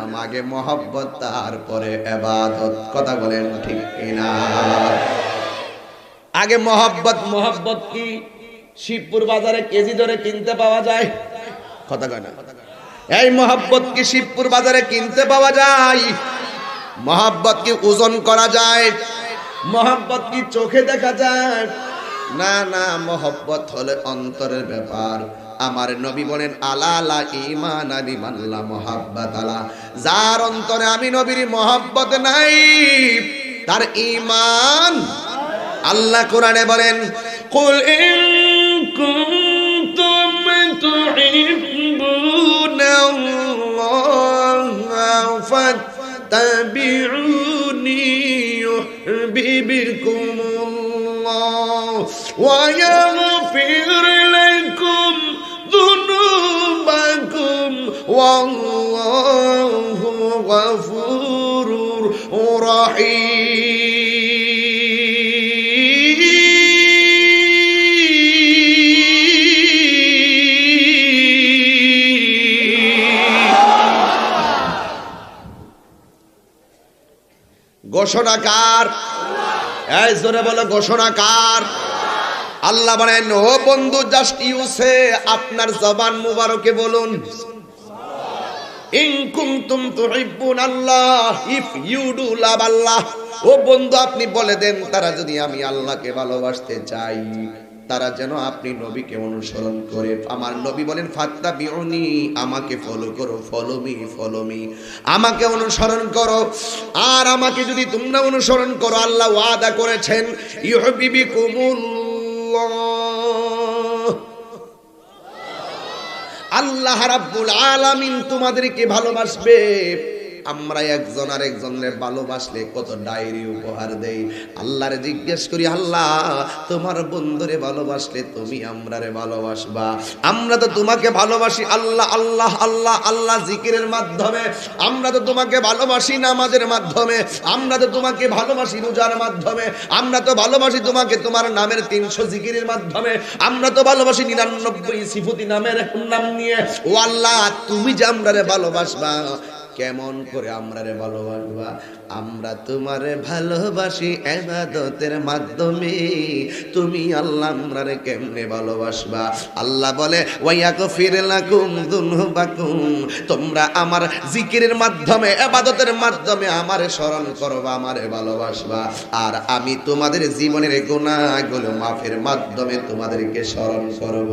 আসলাম, আগে মহব্বত তারপরে ইবাদত। কথা বলেন ঠিক কিনা? আগে মহব্বত। মহব্বত কি? শিবপুর বাজারে কেজি ধরে কিনতে পাওয়া যায়? কথা কয় না। এই মহব্বত কি শিবপুর বাজারে কিনতে পাওয়া যায়? মহব্বত কি ওজন করা যায়? মহব্বত কি চোখে দেখা যায়? না না, মহব্বত হলে অন্তরের ব্যাপার। আমার নবী বলেন আলা লা ঈমান লিমান লা মুহাব্বাত আলা, যার অন্তরে আমি নবীর মহব্বত নাই তার ঈমান। আল্লাহ কোরআনে বলেন কুল ইন কুনতুম তুহিব্বুনাল্লাহ ফাত্তাবিউনি ইউহিব্বুকুমুল্লাহ ওয়া ইয়াগফির লাকুম যুনুবাকুম ওয়াল্লাহু গফুরুর রহিম। ঘোষণাকার, এই জোরে বলো ঘোষণাকার। আল্লাহ বলেন ও বন্ধু, জাস্ট ইউসে আপনার জবান মুবারকে বলুন ইন কুনতুম তুহিব্বুনাল্লাহ, ইফ ইউ ডু লাভ আল্লাহ। ও বন্ধু আপনি বলে দেন তারা যদি আমি আল্লাহকে ভালোবাসতে চাই তারা যেন আপনি নবীকে অনুসরণ করে। আমার নবী বলেন ফাত্তাবিউনি, আমাকে ফলো করো, ফলো মি, আমাকে অনুসরণ করো। আর আমাকে যদি তোমরা অনুসরণ করো আল্লাহ ওয়াদা করেছেন ইউহিব্বুকুমুল্লাহ, আল্লাহ রাব্বুল আলামিন তোমাদেরকে ভালোবাসবে। আমরা একজন আরেকজনের ভালোবাসলে কত ডায়েরি উপহার দেই। আল্লাহরে জিজ্ঞেস করি আল্লাহ তোমার বন্ধুরে ভালোবাসলে তুমি আমরারে ভালোবাসবা। আমরা তো তোমাকে ভালোবাসি আল্লাহ আল্লাহ আল্লাহ আল্লাহ জিকিরের মাধ্যমে, আমরা তো তোমাকে ভালোবাসি নামাজের মাধ্যমে, আমরা তো তোমাকে ভালোবাসি রোজার মাধ্যমে, আমরা তো ভালোবাসি তোমাকে তোমার নামের 300 জিকিরের মাধ্যমে, আমরা তো ভালোবাসি 99 সিফতি নামের নাম নিয়ে। ও আল্লাহ তুমি যে আমরারে ভালোবাসবা, কেমন করে আমরারে ভালোবাসবা? আমরা তোমারে ভালোবাসি ইবাদতের মাধ্যমে, তুমি আল্লাহ আমরারে কেমনে ভালোবাসবা? আল্লাহ বলে ওয়ায়াগফির লাকুম যুনুবাকুম, তোমরা আমার জিকিরের মাধ্যমে ইবাদতের মাধ্যমে আমারে স্মরণ করবা, আমারে ভালোবাসবা, আর আমি তোমাদের জীবনের গুনাহগুলো মাফের মাধ্যমে তোমাদেরকে স্মরণ করব।